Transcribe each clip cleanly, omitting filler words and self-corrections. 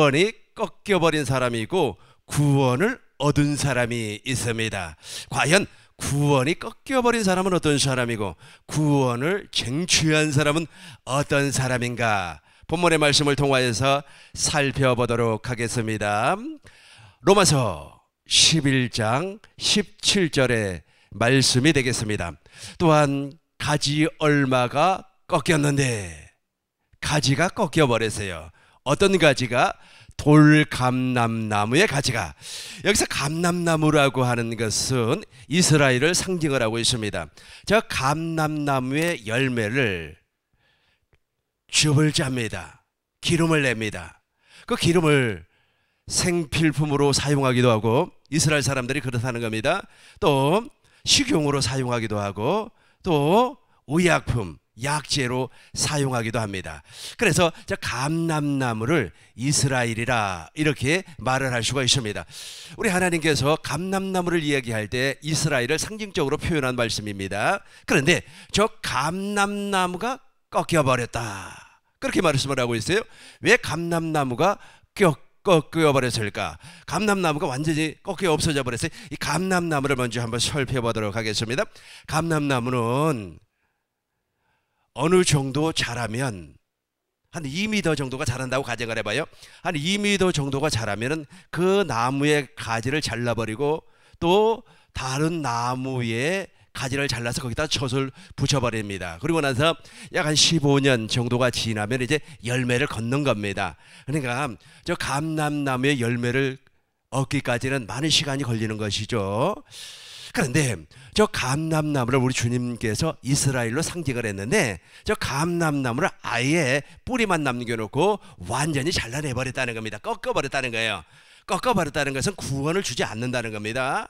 구원이 꺾여버린 사람이고 구원을 얻은 사람이 있습니다. 과연 구원이 꺾여버린 사람은 어떤 사람이고 구원을 쟁취한 사람은 어떤 사람인가? 본문의 말씀을 통하여서 살펴보도록 하겠습니다. 로마서 11장 17절의 말씀이 되겠습니다. 또한 가지 얼마가 꺾였는데, 가지가 꺾여버렸어요. 어떤 가지가? 돌감람나무의 가지가. 여기서 감람나무라고 하는 것은 이스라엘을 상징을 하고 있습니다. 저 감람나무의 열매를 즙을 짭니다. 기름을 냅니다. 그 기름을 생필품으로 사용하기도 하고, 이스라엘 사람들이 그렇다는 겁니다. 또 식용으로 사용하기도 하고, 또 의약품, 약재로 사용하기도 합니다. 그래서 저 감람나무를 이스라엘이라 이렇게 말을 할 수가 있습니다. 우리 하나님께서 감람나무를 이야기할 때 이스라엘을 상징적으로 표현한 말씀입니다. 그런데 저 감람나무가 꺾여버렸다, 그렇게 말씀을 하고 있어요. 왜 감람나무가 꺾여버렸을까? 감람나무가 완전히 꺾여 없어져 버렸어요. 이 감람나무를 먼저 한번 살펴보도록 하겠습니다. 감람나무는 어느 정도 자라면, 한 2m 정도가 자란다고 가정을 해봐요. 한 2m 정도가 자라면 그 나무의 가지를 잘라버리고 또 다른 나무의 가지를 잘라서 거기다 젖을 붙여버립니다. 그리고 나서 약 한 15년 정도가 지나면 이제 열매를 걷는 겁니다. 그러니까 저 감람나무의 열매를 얻기까지는 많은 시간이 걸리는 것이죠. 그런데 저 감람나무를 우리 주님께서 이스라엘로 상징을 했는데, 저 감람나무를 아예 뿌리만 남겨놓고 완전히 잘라내버렸다는 겁니다. 꺾어버렸다는 거예요. 꺾어버렸다는 것은 구원을 주지 않는다는 겁니다.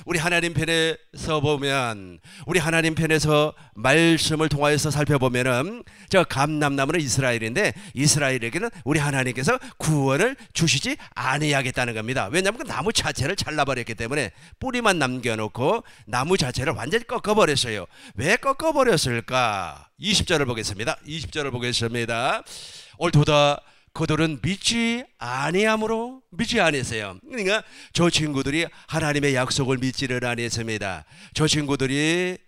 우리 하나님 편에서 보면, 우리 하나님 편에서 말씀을 통하여서 살펴보면은 저 감람나무는 이스라엘인데, 이스라엘에게는 우리 하나님께서 구원을 주시지 아니하겠다는 겁니다. 왜냐하면 그 나무 자체를 잘라버렸기 때문에 뿌리만 남겨놓고 나무 자체를 완전히 꺾어버렸어요. 왜 꺾어버렸을까? 20절을 보겠습니다. 20절을 보겠습니다. 올도다 그들은 믿지 아니함으로, 믿지 아니했어요. 그러니까 저 친구들이 하나님의 약속을 믿지를 아니했습니다. 저 친구들이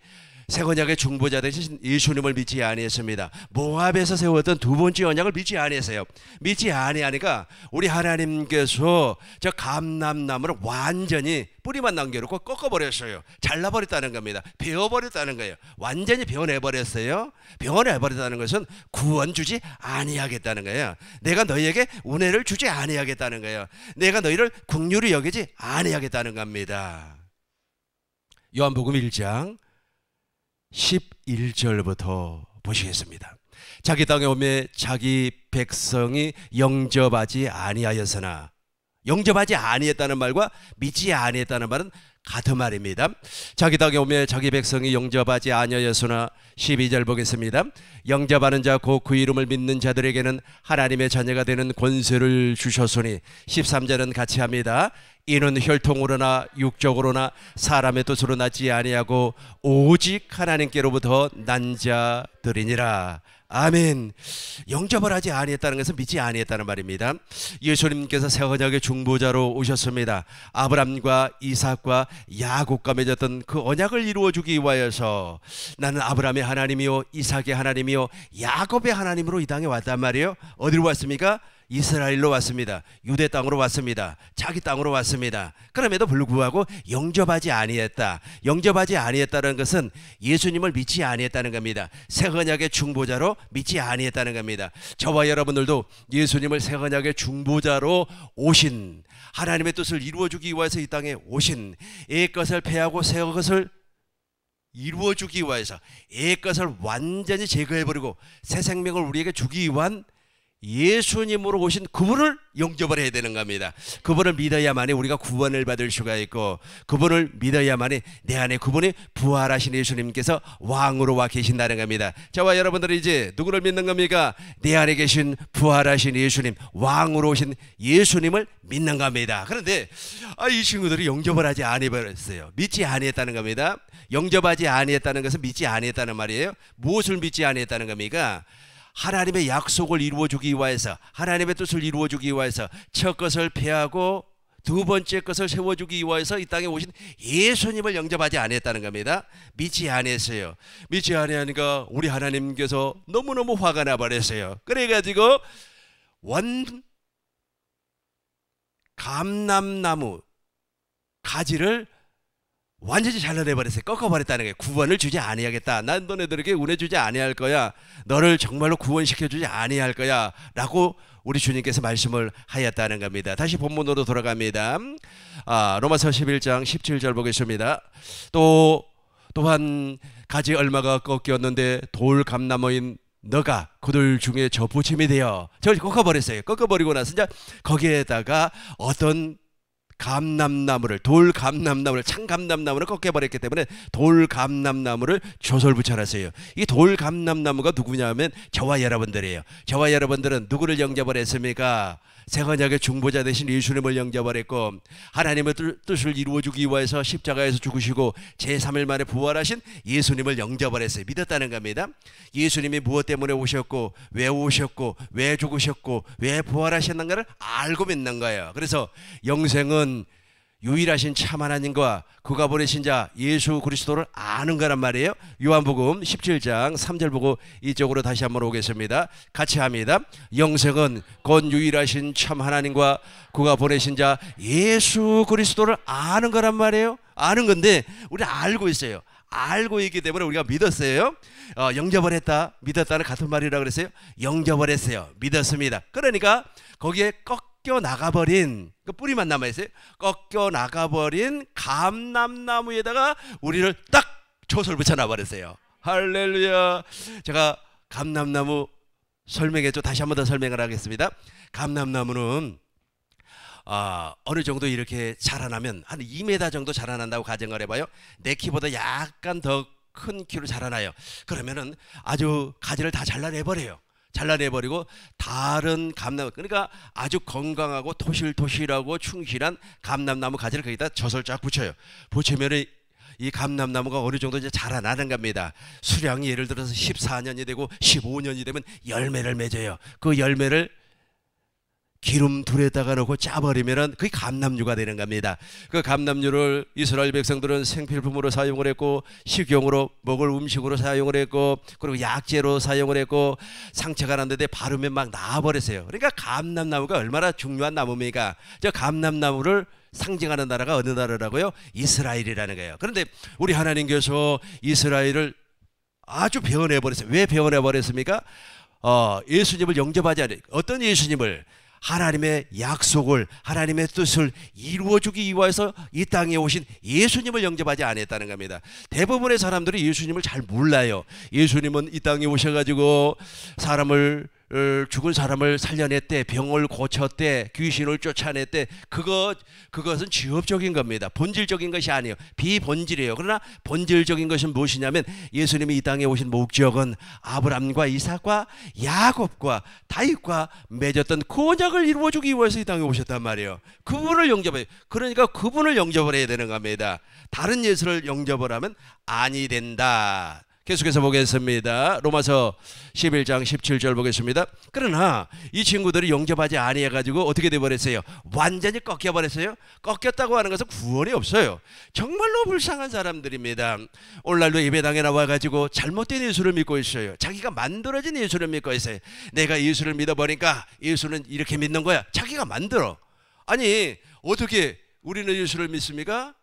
새 언약의 중보자 되신 예수님을 믿지 아니했습니다. 모압에서 세웠던 두 번째 언약을 믿지 아니했어요. 믿지 아니하니까 우리 하나님께서 저 감람나무를 완전히 뿌리만 남겨놓고 꺾어버렸어요. 잘라버렸다는 겁니다. 베어버렸다는 거예요. 완전히 베어내버렸어요. 베어내버렸다는 것은 구원 주지 아니하겠다는 거예요. 내가 너희에게 은혜를 주지 아니하겠다는 거예요. 내가 너희를 긍휼히 여기지 아니하겠다는 겁니다. 요한복음 1장 11절부터 보시겠습니다. 자기 땅에 오매 자기 백성이 영접하지 아니하였으나, 영접하지 아니했다는 말과 믿지 아니했다는 말은 같은 말입니다. 자기 땅에 오매 자기 백성이 영접하지 아니하였으나, 12절 보겠습니다. 영접하는 자 곧 그 이름을 믿는 자들에게는 하나님의 자녀가 되는 권세를 주셨으니, 13절은 같이 합니다. 이는 혈통으로나 육적으로나 사람의 뜻으로 나지 아니하고 오직 하나님께로부터 난 자들이니라. 아멘. 영접을 하지 아니했다는 것은 믿지 아니했다는 말입니다. 예수님께서 새 언약의 중보자로 오셨습니다. 아브람과 이삭과 야곱과 맺었던 그 언약을 이루어주기 위하여서 나는 아브람의 하나님이요 이삭의 하나님이요 야곱의 하나님으로 이 땅에 왔단 말이에요. 어디로 왔습니까? 이스라엘로 왔습니다. 유대 땅으로 왔습니다. 자기 땅으로 왔습니다. 그럼에도 불구하고 영접하지 아니했다. 영접하지 아니했다는 것은 예수님을 믿지 아니했다는 겁니다. 새 언약의 중보자로 믿지 아니했다는 겁니다. 저와 여러분들도 예수님을 새 언약의 중보자로 오신, 하나님의 뜻을 이루어주기 위해서 이 땅에 오신, 옛 것을 폐하고 새 것을 이루어주기 위해서 옛 것을 완전히 제거해버리고 새 생명을 우리에게 주기 위한 예수님으로 오신 그분을 영접을 해야 되는 겁니다. 그분을 믿어야만이 우리가 구원을 받을 수가 있고, 그분을 믿어야만이 내 안에 그분이 부활하신 예수님께서 왕으로 와 계신다는 겁니다. 저와 여러분들은 이제 누구를 믿는 겁니까? 내 안에 계신 부활하신 예수님, 왕으로 오신 예수님을 믿는 겁니다. 그런데 이 친구들이 영접을 하지 아니했어요. 믿지 아니했다는 겁니다. 영접하지 아니했다는 것은 믿지 아니했다는 말이에요. 무엇을 믿지 아니했다는 겁니까? 하나님의 약속을 이루어주기 위해서, 하나님의 뜻을 이루어주기 위해서 첫 것을 폐하고 두 번째 것을 세워주기 위해서 이 땅에 오신 예수님을 영접하지 않았다는 겁니다. 믿지 않았어요. 믿지 않으니까 우리 하나님께서 너무너무 화가 나버렸어요. 그래가지고 감람나무 가지를 완전히 잘라내버렸어요. 꺾어버렸다는 거예요. 구원을 주지 아니하겠다. 난 너네들에게 은혜 주지 아니할 거야. 너를 정말로 구원시켜주지 아니할 거야 라고 우리 주님께서 말씀을 하였다는 겁니다. 다시 본문으로 돌아갑니다. 로마서 11장 17절 보겠습니다. 또한 가지 얼마가 꺾였는데 돌 감나무인 너가 그들 중에 저 부침이 되어 저를 꺾어버렸어요. 꺾어버리고 나서 이제 거기에다가 어떤 감람나무를, 돌 감람나무를, 참 감람나무를 꺾여버렸기 때문에 돌 감람나무를 조설 붙여놨어요. 이 돌 감람나무가 누구냐면 저와 여러분들이에요. 저와 여러분들은 누구를 영접을 했습니까? 새언약의 중보자 되신 예수님을 영접을 했고, 하나님의 뜻을 이루어주기 위해서 십자가에서 죽으시고 제3일 만에 부활하신 예수님을 영접을 했어요. 믿었다는 겁니다. 예수님이 무엇 때문에 오셨고 왜 죽으셨고 왜 부활하셨는가를 알고 믿는 거예요. 그래서 영생은 유일하신 참 하나님과 그가 보내신 자 예수 그리스도를 아는 거란 말이에요. 요한복음 17장 3절 보고 이쪽으로 다시 한번 오겠습니다. 같이 합니다. 영생은 곧 유일하신 참 하나님과 그가 보내신 자 예수 그리스도를 아는 거란 말이에요. 아는 건데 우리 알고 있어요. 알고 있기 때문에 우리가 믿었어요. 영접을 했다, 믿었다는 같은 말이라고 그랬어요. 영접을 했어요. 믿었습니다. 그러니까 거기에 꺾여 나가버린, 그 뿌리만 남아있어요. 꺾여 나가버린 감람나무에다가 우리를 딱 조설 붙여놔버렸어요. 할렐루야. 제가 감람나무 설명했죠. 다시 한 번 더 설명을 하겠습니다. 감람나무는 어느 정도 이렇게 자라나면 한 2m 정도 자라난다고 가정을 해봐요. 내 키보다 약간 더 큰 키로 자라나요. 그러면은 아주 가지를 다 잘라내버려요. 잘라내버리고 다른 감나무, 그러니까 아주 건강하고 토실토실하고 충실한 감람나무 가지를 거기다 젖을 쫙 붙여요. 붙이면은 이 감람나무가 어느 정도 이제 자라나는 겁니다. 수량이 예를 들어서 14년이 되고 15년이 되면 열매를 맺어요. 그 열매를 기름 둘에다가 넣고 짜버리면은 그게 감람류가 되는 겁니다. 그 감람류를 이스라엘 백성들은 생필품으로 사용을 했고, 식용으로 먹을 음식으로 사용을 했고, 그리고 약재로 사용을 했고, 상처가 났는데 바르면 막 나아버렸어요. 그러니까 감람나무가 얼마나 중요한 나무입니까? 저 감람나무를 상징하는 나라가 어느 나라라고요? 이스라엘이라는 거예요. 그런데 우리 하나님께서 이스라엘을 아주 배워내버렸어요. 왜 배워내버렸습니까? 예수님을 영접하지 않아요. 어떤 예수님을? 하나님의 약속을, 하나님의 뜻을 이루어주기 위해서 이 땅에 오신 예수님을 영접하지 않았다는 겁니다. 대부분의 사람들이 예수님을 잘 몰라요. 예수님은 이 땅에 오셔가지고 죽은 사람을 살려냈대, 병을 고쳤대, 귀신을 쫓아냈대. 그것은 직업적인 겁니다. 본질적인 것이 아니에요. 비본질이에요. 그러나 본질적인 것은 무엇이냐면 예수님이 이 땅에 오신 목적은 아브람과 이삭과 야곱과 다윗과 맺었던 그 언약을 이루어주기 위해서 이 땅에 오셨단 말이에요. 그분을 영접해요. 그러니까 그분을 영접을 해야 되는 겁니다. 다른 예수를 영접을 하면 아니 된다. 계속해서 보겠습니다. 로마서 11장 17절 보겠습니다. 그러나 이 친구들이 영접하지 아니해가지고 어떻게 돼버렸어요? 완전히 꺾여버렸어요. 꺾였다고 하는 것은 구원이 없어요. 정말로 불쌍한 사람들입니다. 오늘날도 예배당에 나와가지고 잘못된 예수를 믿고 있어요. 자기가 만들어진 예수를 믿고 있어요. 내가 예수를 믿어버리니까 예수는 이렇게 믿는 거야. 자기가 만들어. 아니 어떻게 우리는 예수를 믿습니까?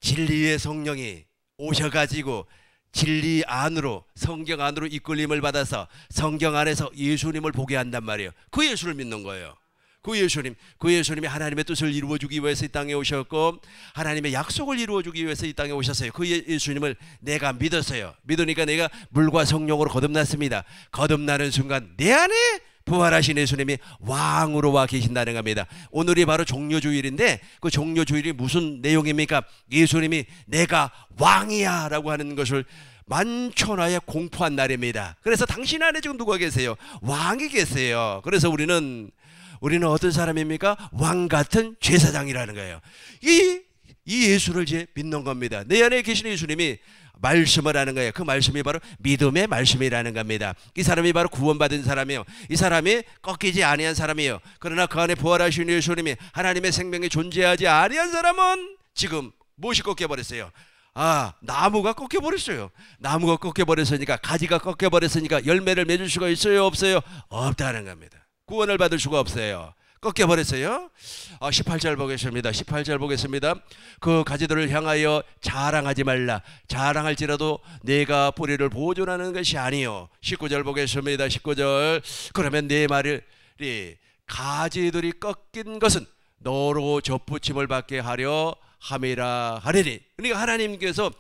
진리의 성령이 오셔가지고 진리 안으로, 성경 안으로 이끌림을 받아서 성경 안에서 예수님을 보게 한단 말이에요. 그 예수를 믿는 거예요. 그 예수님이 하나님의 뜻을 이루어주기 위해서 이 땅에 오셨고, 하나님의 약속을 이루어주기 위해서 이 땅에 오셨어요. 그 예수님을 내가 믿었어요. 믿으니까 내가 물과 성령으로 거듭났습니다. 거듭나는 순간 내 안에 부활하신 예수님이 왕으로 와 계신다는 겁니다. 오늘이 바로 종료주일인데 그 종료주일이 무슨 내용입니까? 예수님이 내가 왕이야 라고 하는 것을 만천하에 공포한 날입니다. 그래서 당신 안에 지금 누가 계세요? 왕이 계세요. 그래서 우리는 어떤 사람입니까? 왕 같은 제사장이라는 거예요. 이 이 예수를 이제 믿는 겁니다. 내 안에 계신 예수님이 말씀을 하는 거예요. 그 말씀이 바로 믿음의 말씀이라는 겁니다. 이 사람이 바로 구원받은 사람이에요. 이 사람이 꺾이지 아니한 사람이에요. 그러나 그 안에 부활하신 예수님이 하나님의 생명이 존재하지 아니한 사람은 지금 무엇이 꺾여버렸어요? 나무가 꺾여버렸어요. 나무가 꺾여버렸으니까, 가지가 꺾여버렸으니까 열매를 맺을 수가 있어요, 없어요? 없다는 겁니다. 구원을 받을 수가 없어요. 꺾여버렸어요. 18절 보겠습니다. 18절 보겠습니다. 그 가지들을 향하여 자랑하지 말라. 자랑할지라도 내가 뿌리를 보존하는 것이 아니요. 19절 보겠습니다. 19절. 그러면 내 말이 가지들이 꺾인 것은 너로 접붙임을 받게 하려 함이라 하리니. 그러니까 하나님께서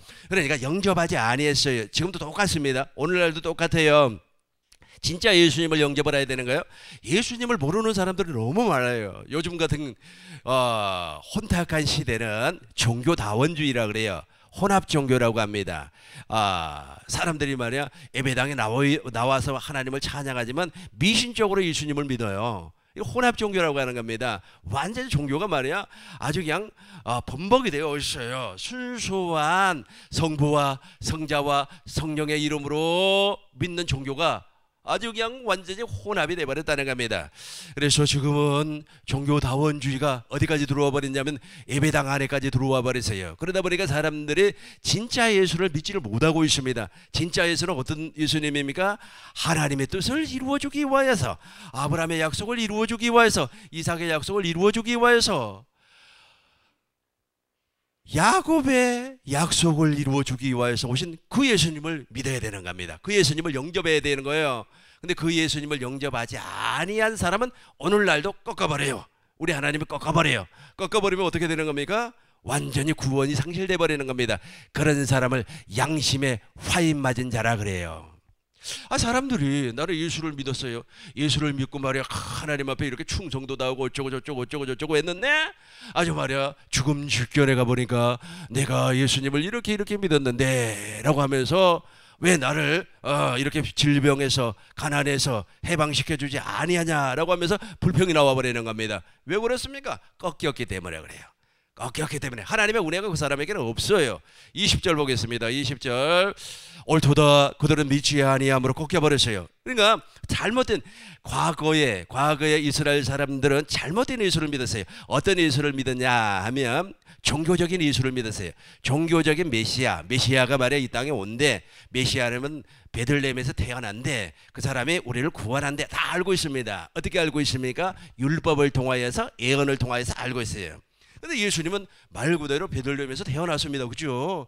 영접하지 아니했어요. 지금도 똑같습니다. 오늘날도 똑같아요. 진짜 예수님을 영접을 해야 되는 거예요. 예수님을 모르는 사람들이 너무 많아요. 요즘 같은 혼탁한 시대는 종교다원주의라 그래요. 혼합 종교라고 합니다. 사람들이 말이야 예배당에 나와서 하나님을 찬양하지만 미신적으로 예수님을 믿어요. 혼합 종교라고 하는 겁니다. 완전히 종교가 말이야 아주 그냥 범벅이 되어 있어요. 순수한 성부와 성자와 성령의 이름으로 믿는 종교가 아주 그냥 완전히 혼합이 되어버렸다는 겁니다. 그래서 지금은 종교다원주의가 어디까지 들어와 버렸냐면 예배당 안에까지 들어와 버렸어요. 그러다 보니까 사람들이 진짜 예수를 믿지를 못하고 있습니다. 진짜 예수는 어떤 예수님입니까? 하나님의 뜻을 이루어주기 위하여서, 아브라함의 약속을 이루어주기 위하여서, 이삭의 약속을 이루어주기 위하여서, 야곱의 약속을 이루어주기 위해서 오신 그 예수님을 믿어야 되는 겁니다. 그 예수님을 영접해야 되는 거예요. 근데 그 예수님을 영접하지 아니한 사람은 오늘날도 꺾어버려요. 우리 하나님을 꺾어버려요. 꺾어버리면 어떻게 되는 겁니까? 완전히 구원이 상실돼 버리는 겁니다. 그런 사람을 양심에 화인 맞은 자라 그래요. 사람들이 나를 예수를 믿었어요. 예수를 믿고 말이야 하나님 앞에 이렇게 충성도 다하고 어쩌고 저쩌고 했는데 아주 말이야 죽음 직전에 가보니까 내가 예수님을 이렇게 믿었는데 라고 하면서 왜 나를 이렇게 질병에서 가난에서 해방시켜주지 아니하냐라고 하면서 불평이 나와버리는 겁니다. 왜 그렇습니까? 꺾였기 때문에 그래요. 꺾였기 때문에 하나님의 은혜가 그 사람에게는 없어요. 20절 보겠습니다. 20절. 옳도다 그들은 믿지 아니함으로 꺾여버렸어요. 그러니까 잘못된 과거에 이스라엘 사람들은 잘못된 예수를 믿었어요. 어떤 예수를 믿었냐 하면 종교적인 예수를 믿었어요. 종교적인 메시아가 말이야 이 땅에 온대. 메시아는 베들레헴에서 태어난대. 그 사람이 우리를 구원한대. 다 알고 있습니다. 어떻게 알고 있습니까? 율법을 통하여서, 예언을 통하여서 알고 있어요. 근데 예수님은 말 그대로 베들레헴에서 태어났습니다. 그죠?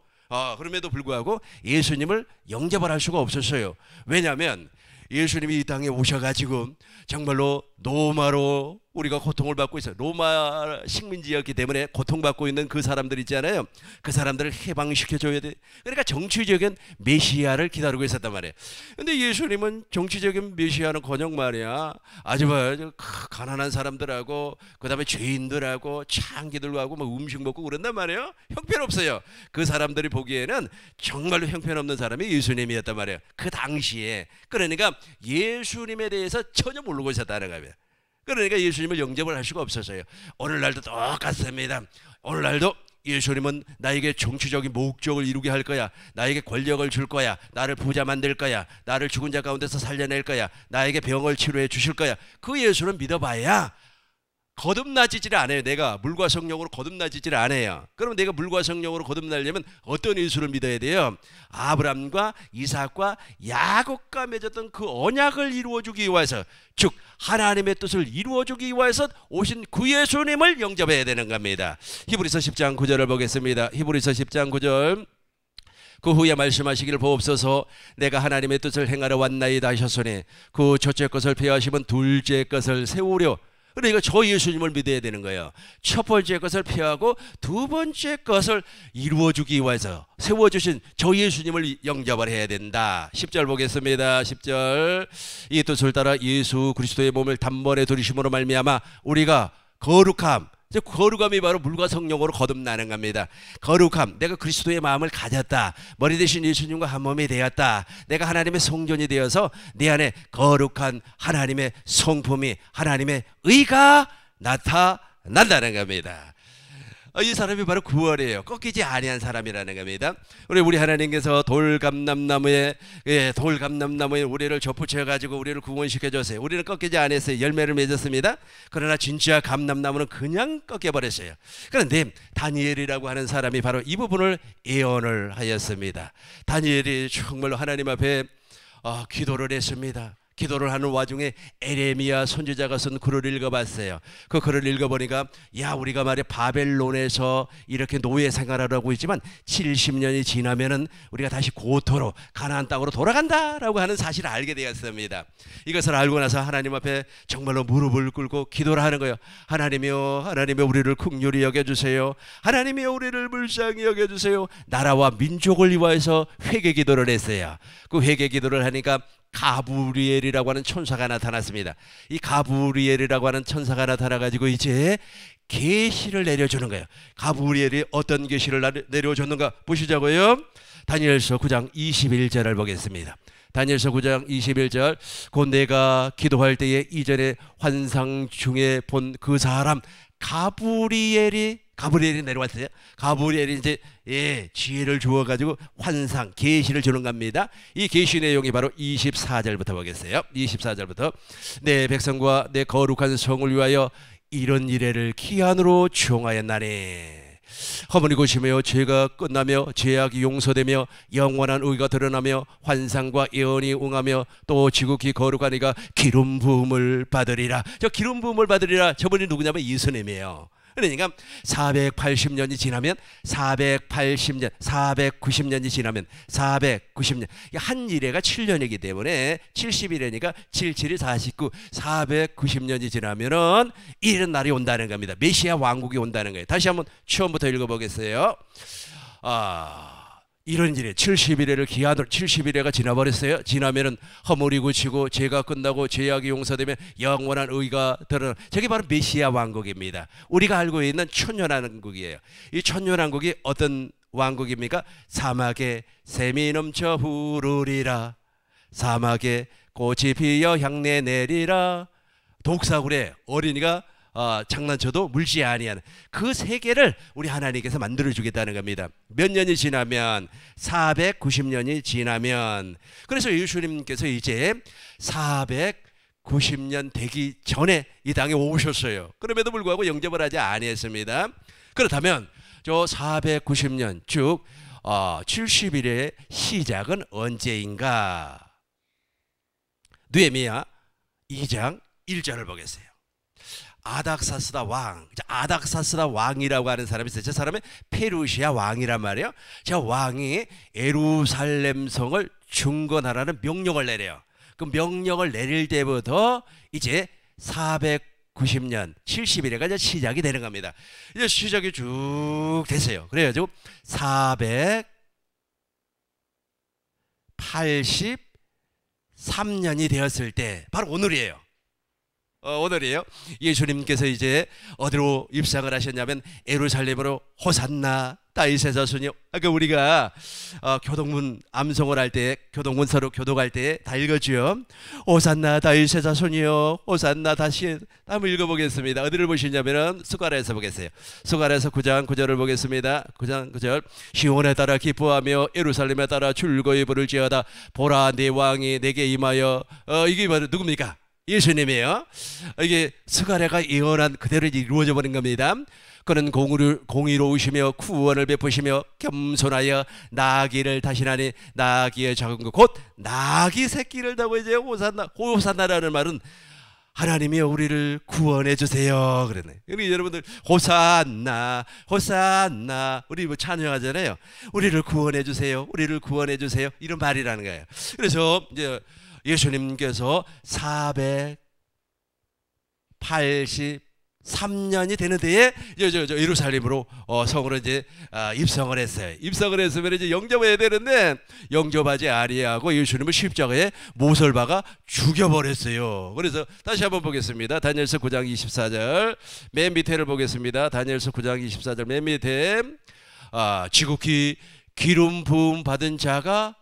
그럼에도 불구하고 예수님을 영접을 할 수가 없었어요. 왜냐하면 예수님이 이 땅에 오셔가지고 정말로 로마로 우리가 고통을 받고 있어요. 로마 식민지였기 때문에 고통받고 있는 그 사람들 있잖아요. 그 사람들을 해방시켜줘야 돼. 그러니까 정치적인 메시아를 기다리고 있었단 말이에요. 근데 예수님은 정치적인 메시아는커녕 말이야 아주 가난한 사람들하고 그 다음에 죄인들하고 창기들하고 막 음식 먹고 그런단 말이에요. 형편없어요. 그 사람들이 보기에는 정말로 형편없는 사람이 예수님이었단 말이에요. 그 당시에. 그러니까 예수님에 대해서 전혀 모르고 있었다는 거예요. 그러니까 예수님을 영접을 할 수가 없었어요. 오늘날도 똑같습니다. 오늘날도 예수님은 나에게 정치적인 목적을 이루게 할 거야. 나에게 권력을 줄 거야. 나를 부자 만들 거야. 나를 죽은 자 가운데서 살려낼 거야. 나에게 병을 치료해 주실 거야. 그 예수는 믿어봐야 거듭나지질 않아요. 내가 물과 성령으로 거듭나지질 않아요. 그럼 내가 물과 성령으로 거듭나려면 어떤 예수를 믿어야 돼요? 아브라함과 이삭과 야곱과 맺었던 그 언약을 이루어주기 위해서, 즉 하나님의 뜻을 이루어주기 위해서 오신 그 예수님을 영접해야 되는 겁니다. 히브리서 10장 9절을 보겠습니다. 히브리서 10장 9절. 그 후에 말씀하시기를 보옵소서. 내가 하나님의 뜻을 행하러 왔나이다 하셨으니 그 첫째 것을 폐하시면 둘째 것을 세우려. 그러니까 저 예수님을 믿어야 되는 거예요. 첫 번째 것을 피하고 두 번째 것을 이루어주기 위해서 세워주신 저 예수님을 영접을 해야 된다. 10절 보겠습니다. 10절. 이 뜻을 따라 예수 그리스도의 몸을 단번에 들이심으로 말미암아 우리가 거룩함, 거룩함이 바로 물과 성령으로 거듭나는 겁니다. 거룩함, 내가 그리스도의 마음을 가졌다. 머리 대신 예수님과 한 몸이 되었다. 내가 하나님의 성전이 되어서 내 안에 거룩한 하나님의 성품이, 하나님의 의가 나타난다는 겁니다. 이 사람이 바로 구원이에요. 꺾이지 아니한 사람이라는 겁니다. 우리 하나님께서 돌감람나무에 돌감람나무에 우리를 접붙여 가지고 우리를 구원시켜 줬어요. 우리는 꺾이지 않았어요. 열매를 맺었습니다. 그러나 진짜 감람나무는 그냥 꺾여 버렸어요. 그런데 다니엘이라고 하는 사람이 바로 이 부분을 예언을 하였습니다. 다니엘이 정말로 하나님 앞에 기도를 했습니다. 기도를 하는 와중에 에레미야 선지자가 쓴 글을 읽어봤어요. 그 글을 읽어보니까 우리가 말이야 바벨론에서 이렇게 노예 생활을 하고 있지만 70년이 지나면은 우리가 다시 고토로 가나안 땅으로 돌아간다라고 하는 사실을 알게 되었습니다. 이것을 알고 나서 하나님 앞에 정말로 무릎을 꿇고 기도를 하는 거예요. 하나님이여, 하나님이여, 우리를 긍휼히 여겨주세요. 하나님이여, 우리를 불쌍히 여겨주세요. 나라와 민족을 위하여서 회개 기도를 했어요. 그 회개 기도를 하니까 가브리엘이라고 하는 천사가 나타났습니다. 이 가브리엘이라고 하는 천사가 나타나가지고 이제 계시를 내려주는 거예요. 가브리엘이 어떤 계시를 내려줬는가 보시자고요. 다니엘서 9장 21절을 보겠습니다. 다니엘서 9장 21절. 곧 내가 기도할 때에 이전에 환상 중에 본 그 사람 가브리엘이 내려왔어요. 가브리엘이 이제 지혜를 주어가지고 환상, 계시를 주는 겁니다. 이 계시 내용이 바로 24절부터 보겠어요. 24절부터 내 백성과 내 거룩한 성을 위하여 이런 이래를 기한으로 정하였나니 허물이 고치며 죄가 끝나며 죄악이 용서되며 영원한 의가 드러나며 환상과 예언이 응하며 또 지극히 거룩한 이가 기름 부음을 받으리라. 저 기름 부음을 받으리라, 저분이 누구냐면 예수님이에요. 그러니까 480년이 지나면 490년이 지나면 490년, 한 일회가 7년이기 때문에 70일이니까 77이 49, 490년이 지나면은 이런 날이 온다는 겁니다. 메시아 왕국이 온다는 거예요. 다시 한번 처음부터 읽어보겠어요. 이런 일에 70일을 기한으로, 70일회가 지나버렸어요. 지나면은 허물이 고치고 죄가 끝나고 죄악이 용서되면 영원한 의가 드러나. 저게 바로 메시아 왕국입니다. 우리가 알고 있는 천년왕국이에요. 이 천년왕국이 어떤 왕국입니까? 사막에 샘이 넘쳐 흐르리라, 사막에 꽃이 피어 향내 내리라. 독사굴에 어린이가 장난쳐도 물지 아니하는 그 세계를 우리 하나님께서 만들어 주겠다는 겁니다. 몇 년이 지나면 490년이 지나면, 그래서 예수님께서 이제 490년 되기 전에 이 땅에 오셨어요. 그럼에도 불구하고 영접을 하지 아니했습니다. 그렇다면 저 490년 즉 70일의 시작은 언제인가? 느헤미야 2장 1절을 보겠어요. 아닥사스다 왕이라고 하는 사람이 있어요. 저 사람은 페르시아 왕이란 말이에요. 저 왕이 예루살렘 성을 중건하라는 명령을 내려요. 그 명령을 내릴 때부터 이제 490년 70일에가 이제 시작이 되는 겁니다. 이제 시작이 쭉 됐어요. 그래가지고 483년이 되었을 때 바로 오늘이에요. 오늘이에요. 예수님께서 이제 어디로 입성을 하셨냐면 예루살렘으로 호산나 다윗의 자손이요. 아까 우리가 교동문 암송을 할 때, 교동문 서로 교독할 때 다 읽었죠. 호산나 다윗의 자손이요, 호산나. 다시 한번 읽어보겠습니다. 어디를 보시냐면은 스가랴에서 보겠어요. 스가랴에서 9장 9절을 보겠습니다. 9장 9절. 시온에 따라 기뻐하며 예루살렘에 따라 즐거이 부를지어다. 보라, 내 왕이 내게 임하여. 이게 바로 누굽니까? 예수님이에요. 이게 스가랴가 예언한 그대로 이루어져 버린 겁니다. 그는 공의로우시며 구원을 베푸시며 겸손하여 나귀를 타시나니, 나귀의 작은 것 곧 나귀 새끼를 타고 이제 호산나라는 말은 하나님이여 우리를 구원해 주세요 그러네. 그러니 여러분들 호산나 호산나 우리 뭐 찬양하잖아요. 우리를 구원해 주세요, 우리를 구원해 주세요, 이런 말이라는 거예요. 그래서 이제 예수님께서 483년이 되는 데에 예루살렘으로 성으로 이제 입성을 했어요. 입성을 했으면 이제 영접해야 되는데 영접하지 아니하고 예수님을 십자가에 못을 박아 죽여버렸어요. 그래서 다시 한번 보겠습니다. 다니엘서 9장 24절 맨 밑에를 보겠습니다. 다니엘서 9장 24절 맨 밑에 지극히 기름 부음 받은 자가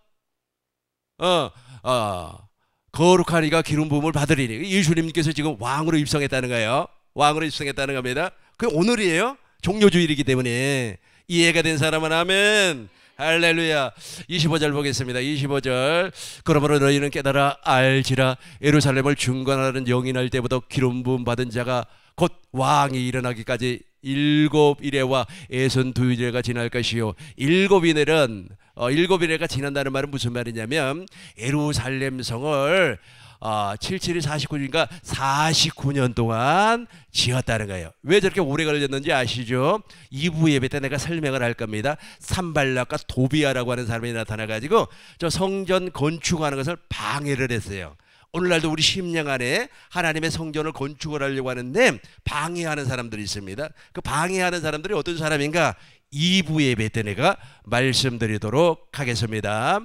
거룩한 이가 기름 부음을 받으리니. 예수님께서 지금 왕으로 입성했다는 거예요. 왕으로 입성했다는 겁니다. 그 오늘이에요. 종료주일이기 때문에. 이해가 된 사람은 아멘. 할렐루야. 25절 보겠습니다. 25절. 그러므로 너희는 깨달아 알지라 예루살렘을 중건하는 영이 날 때부터 기름 부음 받은 자가 곧 왕이 일어나기까지 7일에와 62일에가 지날 것이요. 7일은 7일에가 지난다는 말은 무슨 말이냐면 예루살렘 성을 77이 49년이니까 49년 동안 지었다는 거예요. 왜 저렇게 오래 걸렸는지 아시죠? 2부 예배 때 내가 설명을 할 겁니다. 산발락과 도비아라고 하는 사람이 나타나가지고 저 성전 건축하는 것을 방해를 했어요. 오늘날도 우리 심령 안에 하나님의 성전을 건축을 하려고 하는데 방해하는 사람들이 있습니다. 그 방해하는 사람들이 어떤 사람인가? 2부 예배 때 내가 말씀드리도록 하겠습니다.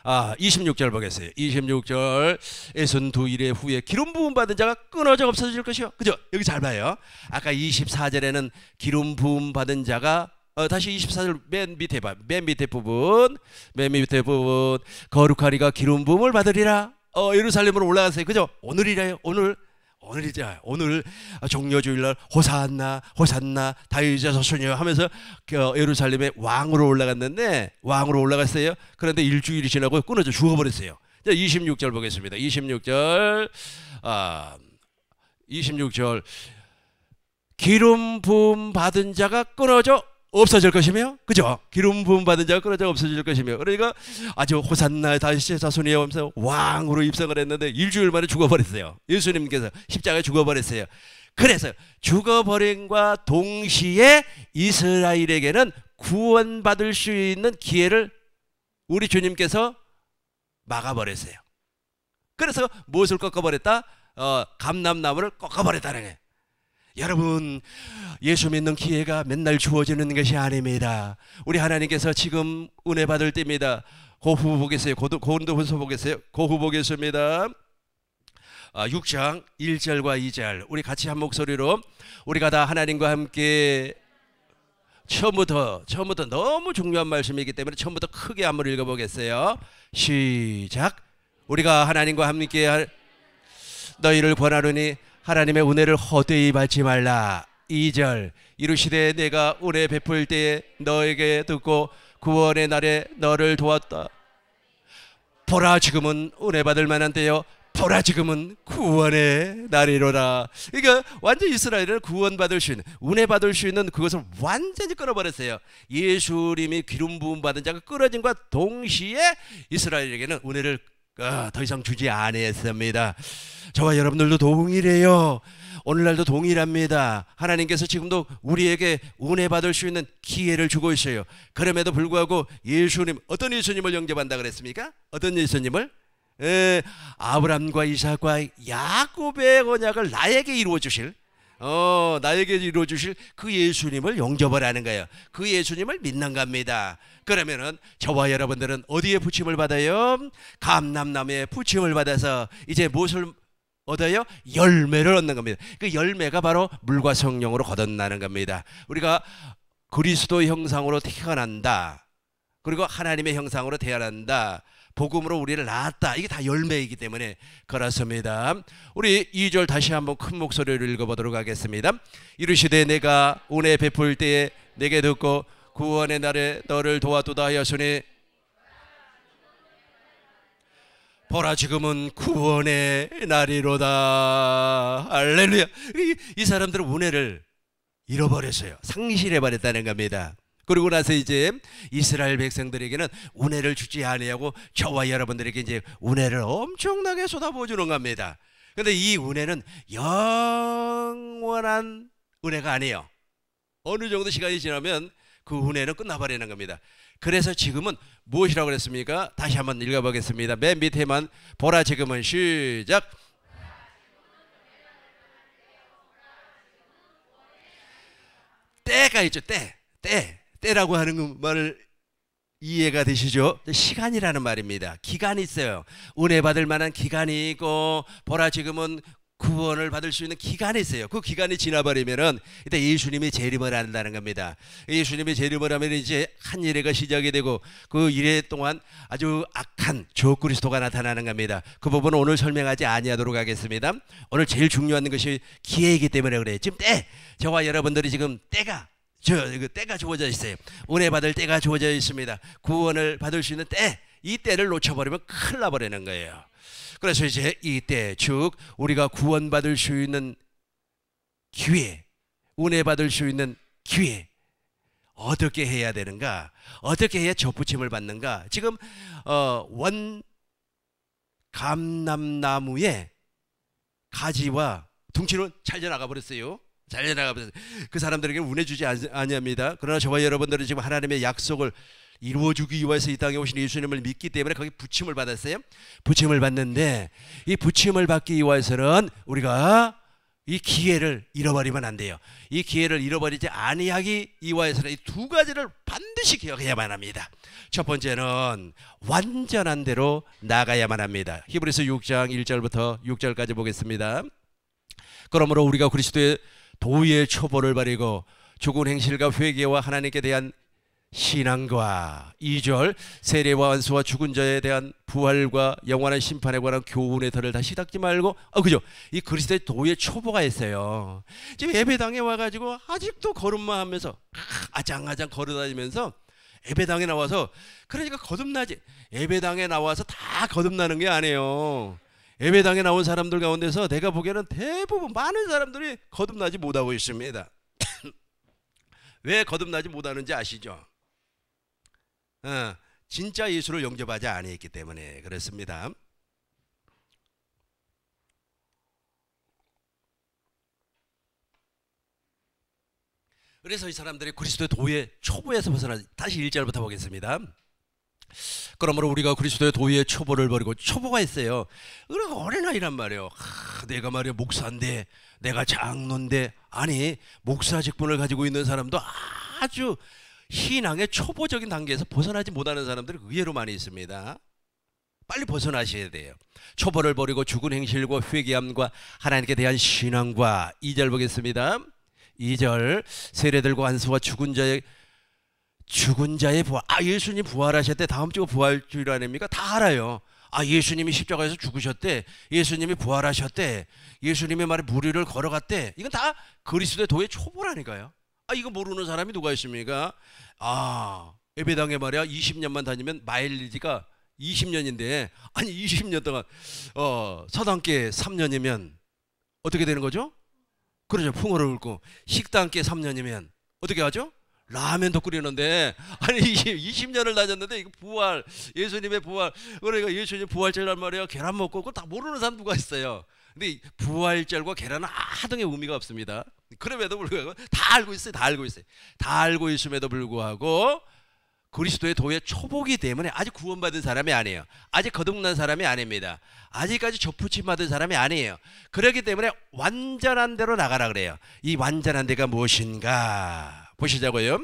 26절 보겠어요. 26절. 62일의 후에 기름 부음 받은 자가 끊어져 없어질 것이요. 그죠? 여기 잘 봐요. 아까 24절에는 기름 부음 받은 자가 다시 24절 맨 밑에 봐. 맨 밑에 부분. 거룩하리가 기름 부음을 받으리라. 예루살렘으로 올라가세요. 그죠? 오늘이래요. 오늘이자 오늘 종려주일날 호산나 호산나 다윗의 자손이여 하면서 예루살렘에 왕으로 올라갔는데 왕으로 올라갔어요. 그런데 일주일이 지나고 끊어져 죽어버렸어요. 자, 26절 보겠습니다. 26절 기름 부음 받은 자가 끊어져 없어질 것이며, 그죠? 기름 부음 받은 자가 끊어져 없어질 것이며, 그러니까 아주 호산나 다윗의 자손이여 하면서 왕으로 입성을 했는데 일주일 만에 죽어버렸어요. 예수님께서 십자가에 죽어버렸어요. 그래서 죽어버림과 동시에 이스라엘에게는 구원받을 수 있는 기회를 우리 주님께서 막아버렸어요. 그래서 무엇을 꺾어버렸다? 감람나무를 꺾어버렸다는 거예요. 여러분, 예수 믿는 기회가 맨날 주어지는 것이 아닙니다. 우리 하나님께서 지금 은혜 받을 때입니다. 고후 보겠어요. 고린도후서 보겠어요. 고후 보겠습니다. 6장 1절과 2절 우리 같이 한 목소리로 우리가 다 하나님과 함께 처음부터 너무 중요한 말씀이기 때문에 처음부터 크게 한번 읽어보겠어요. 시작. 우리가 하나님과 함께 너희를 권하노니 하나님의 은혜를 헛되이 받지 말라. 2절. 이르시되 내가 은혜 베풀 때에 너에게 듣고 구원의 날에 너를 도왔다. 보라 지금은 은혜 받을 만한 때요, 보라 지금은 구원의 날이로라. 그러니까 완전 이스라엘을 구원받을 수 있는, 은혜 받을 수 있는 그것을 완전히 끊어버렸어요. 예수님이 기름 부음 받은 자가 끊어짐과 동시에 이스라엘에게는 은혜를 더 이상 주지 않았습니다. 저와 여러분들도 동일해요. 오늘날도 동일합니다. 하나님께서 지금도 우리에게 은혜 받을 수 있는 기회를 주고 있어요. 그럼에도 불구하고 예수님, 어떤 예수님을 영접한다 그랬습니까? 어떤 예수님을? 아브람과 이삭과 야곱의 언약을 나에게 이루어 주실 그 예수님을 영접을 하는 거예요. 그 예수님을 믿는 겁니다. 그러면은 저와 여러분들은 어디에 부침을 받아요? 감람나무에 부침을 받아서 이제 무엇을 얻어요? 열매를 얻는 겁니다. 그 열매가 바로 물과 성령으로 거듭나는 겁니다. 우리가 그리스도 형상으로 태어난다, 그리고 하나님의 형상으로 태어난다, 복음으로 우리를 낳았다, 이게 다 열매이기 때문에 그렇습니다. 우리 2절 다시 한번 큰 목소리로 읽어보도록 하겠습니다. 이르시되 내가 은혜 베풀 때에 내게 듣고 구원의 날에 너를 도와두다 하였으니 보라 지금은 구원의 날이로다. 할렐루야. 이 사람들은 은혜를 잃어버렸어요. 상실해버렸다는 겁니다. 그리고 나서 이제 이스라엘 백성들에게는 은혜를 주지 아니하고 저와 여러분들에게 이제 은혜를 엄청나게 쏟아부어주는 겁니다. 그런데 이 은혜는 영원한 은혜가 아니에요. 어느 정도 시간이 지나면 그 은혜는 끝나버리는 겁니다. 그래서 지금은 무엇이라고 그랬습니까? 다시 한번 읽어보겠습니다. 맨 밑에만 보라 지금은 시작. 때가 있죠. 때라고 하는 말을 이해가 되시죠? 시간이라는 말입니다. 기간이 있어요. 은혜 받을 만한 기간이 있고, 보라 지금은 구원을 받을 수 있는 기간이 있어요. 그 기간이 지나버리면은 이때 예수님이 재림을 한다는 겁니다. 예수님이 재림을 하면 이제 한 일회가 시작이 되고 그 일회 동안 아주 악한 적그리스도가 나타나는 겁니다. 그 부분은 오늘 설명하지 아니하도록 하겠습니다. 오늘 제일 중요한 것이 기회이기 때문에 그래요. 지금 저와 여러분들이 지금 때가 주어져 있어요. 은혜 받을 때가 주어져 있습니다. 구원을 받을 수 있는 때, 이 때를 놓쳐버리면 큰일 나버리는 거예요. 그래서 이제 이때 즉 우리가 구원받을 수 있는 기회, 은혜 받을 수 있는 기회, 어떻게 해야 되는가, 어떻게 해야 접붙임을 받는가. 지금 원 감람나무의 가지와 둥치는 잘려나가 버렸어요. 잘려나가 버렸어요. 그 사람들에게는 은혜 주지 아니합니다. 그러나 저와 여러분들은 지금 하나님의 약속을 이루어주기 위해서 이 땅에 오신 예수님을 믿기 때문에 거기 부침을 받았어요. 부침을 받는데 이 부침을 받기 위해서는 우리가 이 기회를 잃어버리면 안 돼요. 이 기회를 잃어버리지 아니하기 위해서는 이 두 가지를 반드시 기억해야만 합니다. 첫 번째는 완전한 대로 나가야만 합니다. 히브리서 6장 1절부터 6절까지 보겠습니다. 그러므로 우리가 그리스도의 도의 초보를 버리고 죽은 행실과 회개와 하나님께 대한 신앙과 2절 세례와 원수와 죽은 자에 대한 부활과 영원한 심판에 관한 교훈의 털을 다시 닦지 말고 그죠? 이 그리스도의 도의 초보가 있어요. 지금 예배당에 와가지고 아직도 걸음만 하면서 아장아장 걸어다니면서 예배당에 나와서 그러니까 거듭나지. 예배당에 나와서 다 거듭나는 게 아니에요. 예배당에 나온 사람들 가운데서 내가 보기에는 대부분 많은 사람들이 거듭나지 못하고 있습니다. 왜 거듭나지 못하는지 아시죠? 진짜 예수를 영접하지 아니했기 때문에 그렇습니다. 그래서 이 사람들이 그리스도의 도의 초보에서 벗어나 다시 1절부터 보겠습니다. 그러므로 우리가 그리스도의 도의 초보를 버리고 초보가 있어요. 그리고 어린아이란 말이에요. 내가 말이야 목사인데 내가 장로인데 아니 목사 직분을 가지고 있는 사람도 아주 신앙의 초보적인 단계에서 벗어나지 못하는 사람들이 의외로 많이 있습니다. 빨리 벗어나셔야 돼요. 초보를 버리고 죽은 행실과 회개함과 하나님께 대한 신앙과 2절 보겠습니다. 2절 세례들과 원수와 죽은 자의 부활. 예수님 부활하셨대. 다음 주가 부활주일 아닙니까? 다 알아요. 예수님이 십자가에서 죽으셨대. 예수님이 부활하셨대. 예수님의 말에 무리를 걸어갔대. 이건 다 그리스도의 도의 초보라니까요. 이거 모르는 사람이 누가 있습니까? 예배당에 말이야 20년만 다니면 마일리지가 20년인데 아니 20년 동안 서당계 3년이면 어떻게 되는 거죠? 그러죠. 풍어를 읊고 식당계 3년이면 어떻게 하죠? 라면도 끓이는데 아니 20년을 다녔는데 이거 부활 예수님의 부활 그러니까 예수님 부활절날 말이야 계란 먹고 그걸 다 모르는 사람 누가 있어요. 근데 부활절과 계란은 하등의 의미가 없습니다. 그럼에도 불구하고 다 알고 있어요. 다 알고 있어요. 다 알고 있음에도 불구하고 그리스도의 도의 초보기 때문에 아직 구원받은 사람이 아니에요. 아직 거듭난 사람이 아닙니다. 아직까지 접붙임 받은 사람이 아니에요. 그렇기 때문에 완전한 대로 나가라 그래요. 이 완전한 데가 무엇인가 보시자고요.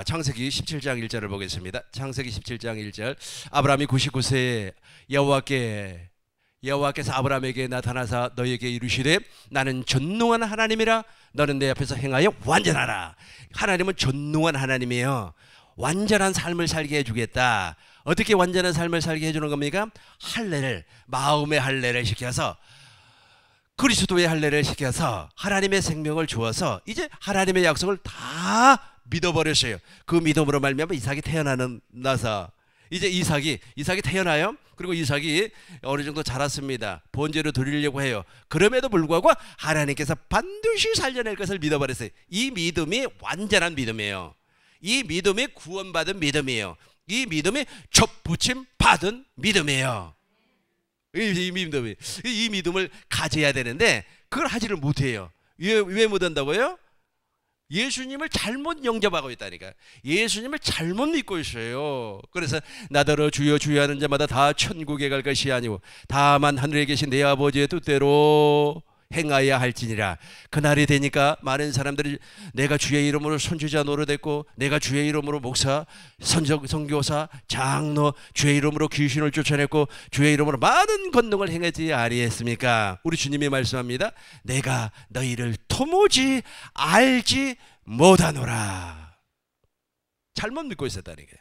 창세기 17장 1절을 보겠습니다. 창세기 17장 1절 아브라함이 99세에 여호와께서 아브라함에게 나타나사 너에게 이르시되 나는 전능한 하나님이라 너는 내 앞에서 행하여 완전하라. 하나님은 전능한 하나님이에요. 완전한 삶을 살게 해주겠다. 어떻게 완전한 삶을 살게 해주는 겁니까? 할례를 마음의 할례를 시켜서 그리스도의 할례를 시켜서 하나님의 생명을 주어서 이제 하나님의 약속을 다 믿어버렸어요. 그 믿음으로 말미암아 이삭이 태어나서 이제 이삭이 태어나요. 그리고 이삭이 어느 정도 자랐습니다. 번제로 드리려고 해요. 그럼에도 불구하고 하나님께서 반드시 살려낼 것을 믿어버렸어요. 이 믿음이 완전한 믿음이에요. 이 믿음이 구원받은 믿음이에요. 이 믿음이 접붙임 받은 믿음이에요. 이 믿음을 가져야 되는데 그걸 하지를 못해요. 왜 못한다고요? 예수님을 잘못 영접하고 있다니까. 예수님을 잘못 믿고 있어요. 그래서 나더러 주여 주여 하는 자마다 다 천국에 갈 것이 아니고 다만 하늘에 계신 내 아버지의 뜻대로 행하여야 할지니라. 그날이 되니까 많은 사람들이 내가 주의 이름으로 선지자 노릇했고 내가 주의 이름으로 목사, 선교사, 장로, 주의 이름으로 귀신을 쫓아냈고 주의 이름으로 많은 권능을 행하지 아니했습니까? 우리 주님이 말씀합니다. 내가 너희를 도무지 알지 못하노라. 잘못 믿고 있었다는 거예요.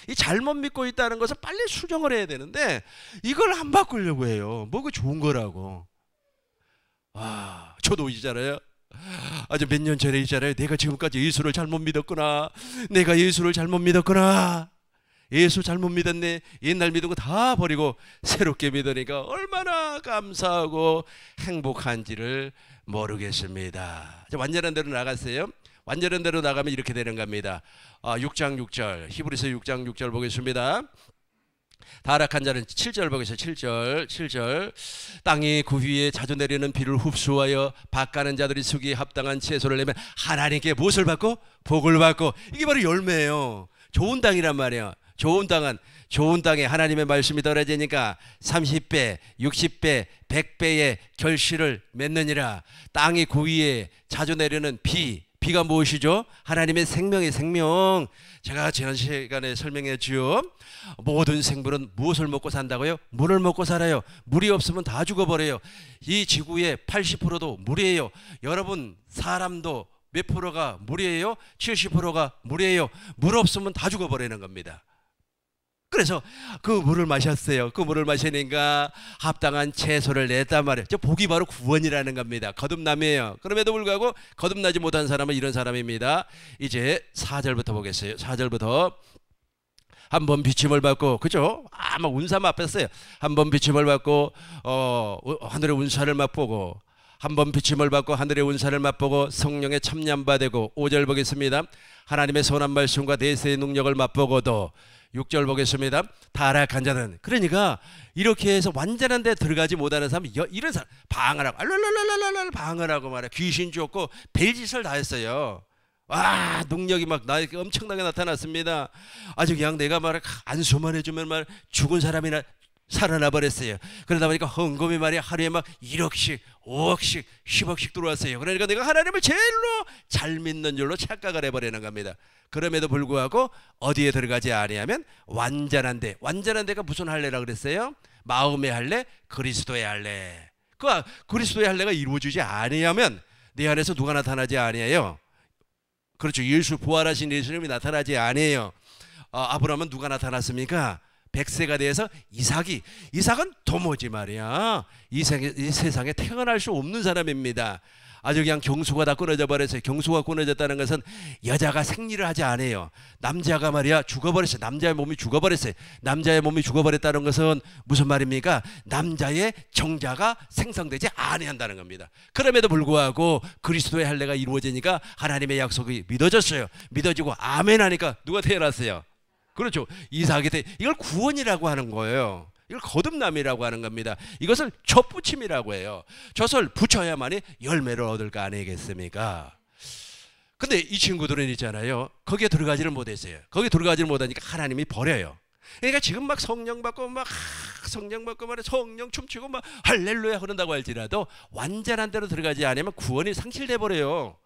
이 잘못 믿고 있다는 것을 빨리 수정을 해야 되는데 이걸 안 바꾸려고 해요. 뭐가 좋은 거라고. 저도 있잖아요. 아주 몇 년 전에 있잖아요. 내가 지금까지 예수를 잘못 믿었구나. 내가 예수를 잘못 믿었구나. 예수 잘못 믿었네. 옛날 믿은 거 다 버리고 새롭게 믿으니까 얼마나 감사하고 행복한지를 모르겠습니다. 완전한 대로 나갔어요. 완전한 대로 나가면 이렇게 되는 겁니다. 6장 6절 히브리서 6장 6절 보겠습니다. 타락한 자는 7절 보겠습니다. 7절 땅이 그 위에 자주 내리는 비를 흡수하여 밭가는 자들이 수기에 합당한 채소를 내면 하나님께 무엇을 받고? 복을 받고. 이게 바로 열매예요. 좋은 땅이란 말이에요. 좋은 땅에 하나님의 말씀이 떨어지니까 30배, 60배, 100배의 결실을 맺느니라. 땅이 그 위에 자주 내리는 비가 무엇이죠? 하나님의 생명의 생명. 제가 지난 시간에 설명했죠. 모든 생물은 무엇을 먹고 산다고요? 물을 먹고 살아요. 물이 없으면 다 죽어버려요. 이 지구의 80%도 물이에요. 여러분 사람도 몇 프로가 물이에요? 70%가 물이에요. 물 없으면 다 죽어버리는 겁니다. 그래서 그 물을 마셨어요. 그 물을 마시니까 합당한 채소를 냈단 말이에요. 저 복이 바로 구원이라는 겁니다. 거듭남이에요. 그럼에도 불구하고 거듭나지 못한 사람은 이런 사람입니다. 이제 4절부터 보겠어요. 4절부터 한번 비침을 받고, 그죠? 막 운사 맛봤어요. 한번 비침을 받고 하늘의 운사를 맛보고, 한번 비침을 받고 하늘의 운사를 맛보고 성령의 참념받고. 5절 보겠습니다. 하나님의 선한 말씀과 내세의 능력을 맛보고도. 6절 보겠습니다. 타락한 자는, 그러니까 이렇게 해서 완전한 데 들어가지 못하는 사람이 이런 사람 방을 하고 알랄랄랄랄 방을 하고 말이야. 귀신 쫓고 별짓을 다 했어요. 능력이 막 나에게 엄청나게 나타났습니다. 아주 그냥 내가 말을 안수만 해주면 말 죽은 사람이나 살아나 버렸어요. 그러다 보니까 헌금이 말이야 하루에 막 1억씩 5억씩 10억씩 들어왔어요. 그러니까 내가 하나님을 제일로 잘 믿는 줄로 착각을 해버리는 겁니다. 그럼에도 불구하고 어디에 들어가지 아니하면 완전한 데가 무슨 할례라 그랬어요? 마음의 할례, 그리스도의 할례. 그리스도의 할례가 이루어지지 아니하면 내 안에서 누가 나타나지 아니해요? 그렇죠. 예수 부활하신 예수님이 나타나지 아니해요. 아브라함은 누가 나타났습니까? 100세가 돼서 이삭은 도무지 말이야 이 세상에 태어날 수 없는 사람입니다. 아주 그냥 경수가 다 끊어져 버렸어요. 경수가 끊어졌다는 것은 여자가 생리를 하지 않아요. 남자가 말이야 죽어버렸어요. 남자의 몸이 죽어버렸어요. 남자의 몸이 죽어버렸다는 것은 무슨 말입니까? 남자의 정자가 생성되지 아니한다는 겁니다. 그럼에도 불구하고 그리스도의 할례가 이루어지니까 하나님의 약속이 믿어졌어요. 믿어지고 아멘 하니까 누가 태어났어요? 그렇죠. 이삭이 이걸 구원이라고 하는 거예요. 이걸 거듭남이라고 하는 겁니다. 이것을 젖붙임이라고 해요. 젖을 붙여야만이 열매를 얻을 거 아니겠습니까? 근데 이 친구들은 있잖아요. 거기에 들어가지를 못했어요. 거기에 들어가지를 못하니까 하나님이 버려요. 그러니까 지금 막 성령 받고 말이야 성령 춤추고 막 할렐루야 그런다고 할지라도 완전한 대로 들어가지 않으면 구원이 상실돼 버려요.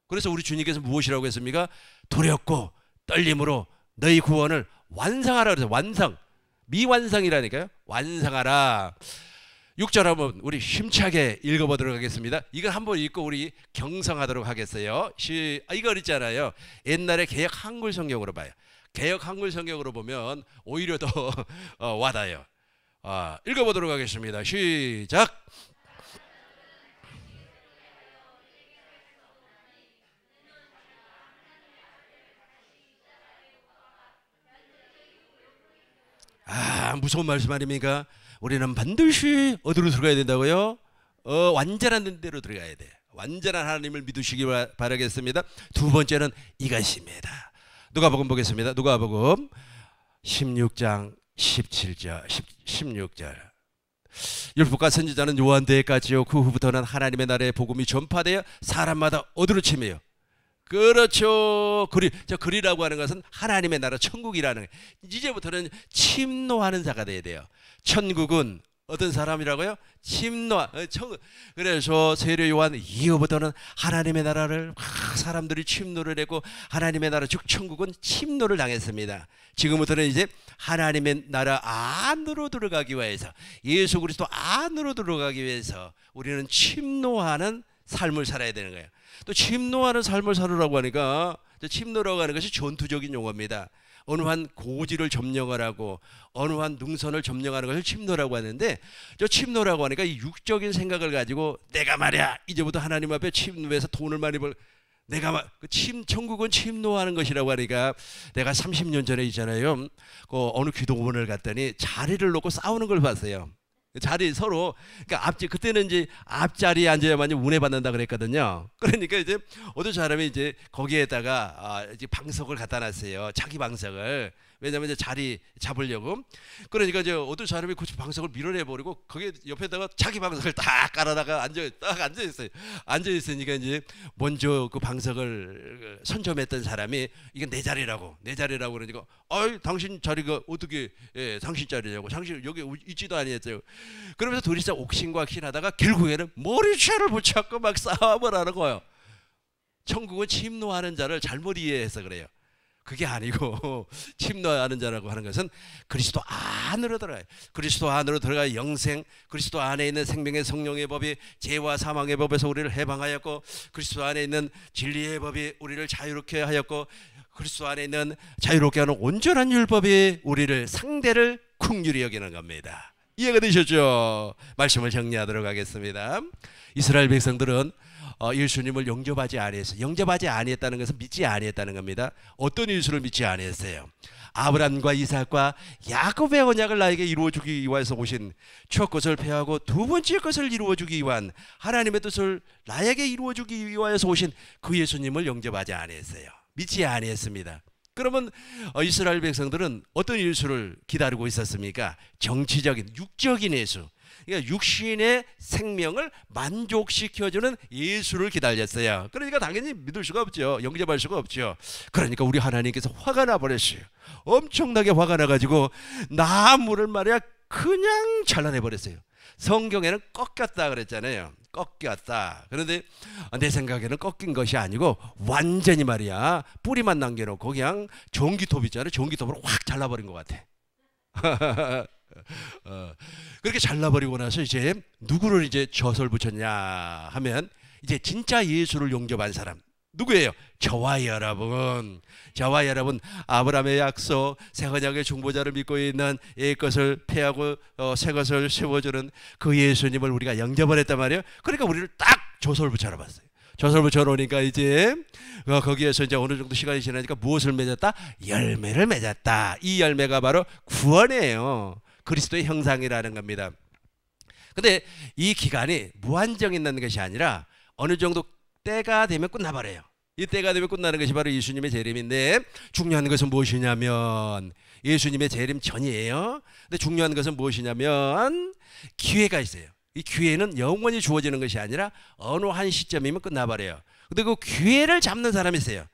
그래서 우리 주님께서 무엇이라고 했습니까? 두렵고 떨림으로 너희 구원을 완성하라 그래서 미완성이라니까요. 완성하라. 6절 한번 우리 힘차게 읽어보도록 하겠습니다. 이걸 한번 읽고 우리 경성하도록 하겠어요. 이거 있잖아요. 옛날에 개역 한글 성경으로 봐요. 개역 한글 성경으로 보면 오히려 더 와닿아요. 읽어보도록 하겠습니다. 시작. 무서운 말씀 아닙니까? 우리는 반드시 어디로 들어가야 된다고요? 완전한 데로 들어가야 돼. 완전한 하나님을 믿으시기 바라겠습니다. 두 번째는 이것입니다. 누가복음 보겠습니다. 누가복음 16장 17절 16절 율법과 선지자는 요한때까지요. 그 후부터는 하나님의 나라의 복음이 전파되어 사람마다 어디로 치매요? 그렇죠. 그리라고 하는 것은 하나님의 나라 천국이라는 거예요. 이제부터는 침노하는 자가 돼야 돼요. 천국은 어떤 사람이라고요? 침노. 그래서 세례 요한 이후부터는 하나님의 나라를 사람들이 침노를 했고 하나님의 나라 즉 천국은 침노를 당했습니다. 지금부터는 이제 하나님의 나라 안으로 들어가기 위해서 예수 그리스도 안으로 들어가기 위해서 우리는 침노하는 삶을 살아야 되는 거예요. 또 침노하는 삶을 살으라고 하니까 침노라고 하는 것이 전투적인 용어입니다. 어느 한 고지를 점령하라고 어느 한 능선을 점령하는 것을 침노라고 하는데 저 침노라고 하니까 이 육적인 생각을 가지고 내가 말이야 이제부터 하나님 앞에 침노해서 돈을 많이 벌 내가 천국은 침노하는 것이라고 하니까 내가 30년 전에 있잖아요. 그 어느 기도원을 갔더니 자리를 놓고 싸우는 걸 봤어요. 자리 서로 그러니까 그때는 이제 앞자리에 앉아야만 운해 받는다 그랬거든요. 그러니까 이제 어떤 사람이 이제 거기에다가 이제 방석을 갖다 놨어요. 자기 방석을. 왜냐하면 이제 자리 잡으려고. 그러니까 이제 어떤 사람이 그 방석을 밀어내 버리고 거기 옆에다가 자기 방석을 딱 깔아다가 앉아 있어요. 앉아 있으니까 이제 먼저 그 방석을 선점했던 사람이 이게 내 자리라고 그러니까 당신 자리가 어떻게 당신 자리냐고 당신 여기 있지도 아니었어요. 그러면서 둘이 진짜 옥신각신하다가 결국에는 머리채를 붙잡고 막 싸움을 하는 거예요. 천국은 침노하는 자를 잘못 이해해서 그래요. 그게 아니고 침노하는 자라고 하는 것은 그리스도 안으로 들어가요. 그리스도 안으로 들어가 영생, 그리스도 안에 있는 생명의 성령의 법이 죄와 사망의 법에서 우리를 해방하였고 그리스도 안에 있는 진리의 법이 우리를 자유롭게 하였고 그리스도 안에 있는 자유롭게 하는 온전한 율법이 우리를 상대를 긍휼히 여기는 겁니다. 이해가 되셨죠? 말씀을 정리하도록 하겠습니다. 이스라엘 백성들은 예수님을 영접하지 아니했어요. 영접하지 아니했다는 것은 믿지 아니했다는 겁니다. 어떤 예수를 믿지 아니했어요? 아브라함과 이삭과 야곱의 언약을 나에게 이루어주기 위해서 오신 첫 것을 폐하고 두 번째 것을 이루어주기 위한 하나님의 뜻을 나에게 이루어주기 위해서 오신 그 예수님을 영접하지 아니했어요. 믿지 아니했습니다. 그러면 이스라엘 백성들은 어떤 예수를 기다리고 있었습니까? 정치적인 육적인 예수, 그러니까 육신의 생명을 만족시켜주는 예수를 기다렸어요. 그러니까 당연히 믿을 수가 없죠. 영접할 수가 없죠. 그러니까 우리 하나님께서 화가 나버렸어요. 엄청나게 화가 나가지고 나무를 말이야 그냥 잘라내버렸어요. 성경에는 꺾였다 그랬잖아요. 꺾였다. 그런데 내 생각에는 꺾인 것이 아니고 완전히 말이야 뿌리만 남겨놓고 그냥 전기톱 있잖아요. 전기톱으로 확 잘라버린 것 같아. 그렇게 잘라버리고 나서 이제 누구를 이제 젖을 붙였냐 하면 이제 진짜 예수를 영접한 사람 누구예요? 저와 여러분 아브라함의 약속 새 언약의 중보자를 믿고 있는 옛 것을 폐하고 새 것을 세워주는 그 예수님을 우리가 영접을 했단 말이에요. 그러니까 우리를 딱 젖을 붙여놨어요. 젖을 붙여놓으니까 이제 거기에서 이제 어느 정도 시간이 지나니까 무엇을 맺었다? 열매를 맺었다. 이 열매가 바로 구원이에요. 그리스도의 형상이라는 겁니다. 근데 이 기간이 무한정 있는 것이 아니라 어느 정도 때가 되면 끝나버려요. 이 때가 되면 끝나는 것이 바로 예수님의 재림인데 중요한 것은 무엇이냐면 예수님의 재림 전이에요. 근데 중요한 것은 무엇이냐면 기회가 있어요. 이 기회는 영원히 주어지는 것이 아니라 어느 한 시점이면 끝나버려요. 근데 그 기회를 잡는 사람이 있어요.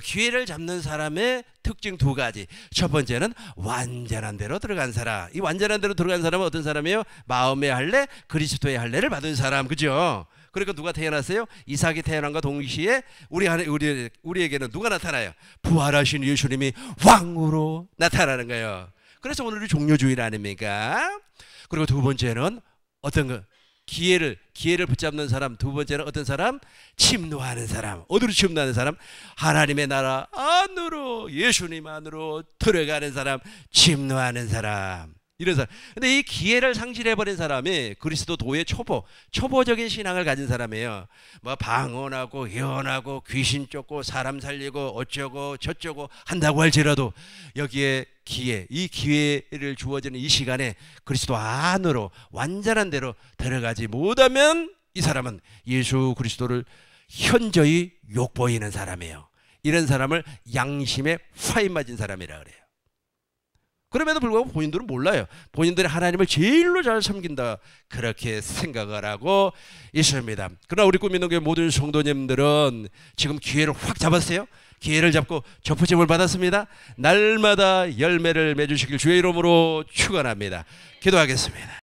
기회를 잡는 사람의 특징 두 가지. 첫 번째는 완전한 대로 들어간 사람. 이 완전한 대로 들어간 사람은 어떤 사람이에요? 마음의 할례, 그리스도의 할례를 받은 사람. 그죠? 그러니까 누가 태어났어요? 이삭이 태어난과 동시에 우리에게는 누가 나타나요? 부활하신 예수님이 왕으로 나타나는 거예요. 그래서 오늘이 종료주일 아닙니까? 그리고 두 번째는 어떤 거? 기회를 붙잡는 사람. 두 번째는 어떤 사람? 침노하는 사람. 어디로 침노하는 사람? 하나님의 나라 안으로 예수님 안으로 들어가는 사람, 침노하는 사람. 이런 사람. 근데 이 기회를 상실해버린 사람이 그리스도도의 초보적인 신앙을 가진 사람이에요. 뭐 방언하고 예언하고 귀신 쫓고 사람 살리고 어쩌고 저쩌고 한다고 할지라도 여기에 이 기회를 주어지는 이 시간에 그리스도 안으로 완전한 대로 들어가지 못하면 이 사람은 예수 그리스도를 현저히 욕보이는 사람이에요. 이런 사람을 양심에 화인 맞은 사람이라 그래요. 그럼에도 불구하고 본인들은 몰라요. 본인들이 하나님을 제일로 잘 섬긴다 그렇게 생각을 하고 있습니다. 그러나 우리 꿈있는교회 모든 성도님들은 지금 기회를 확 잡았어요. 기회를 잡고 접붙임을 받았습니다. 날마다 열매를 맺으시길 주의 이름으로 축원합니다. 기도하겠습니다.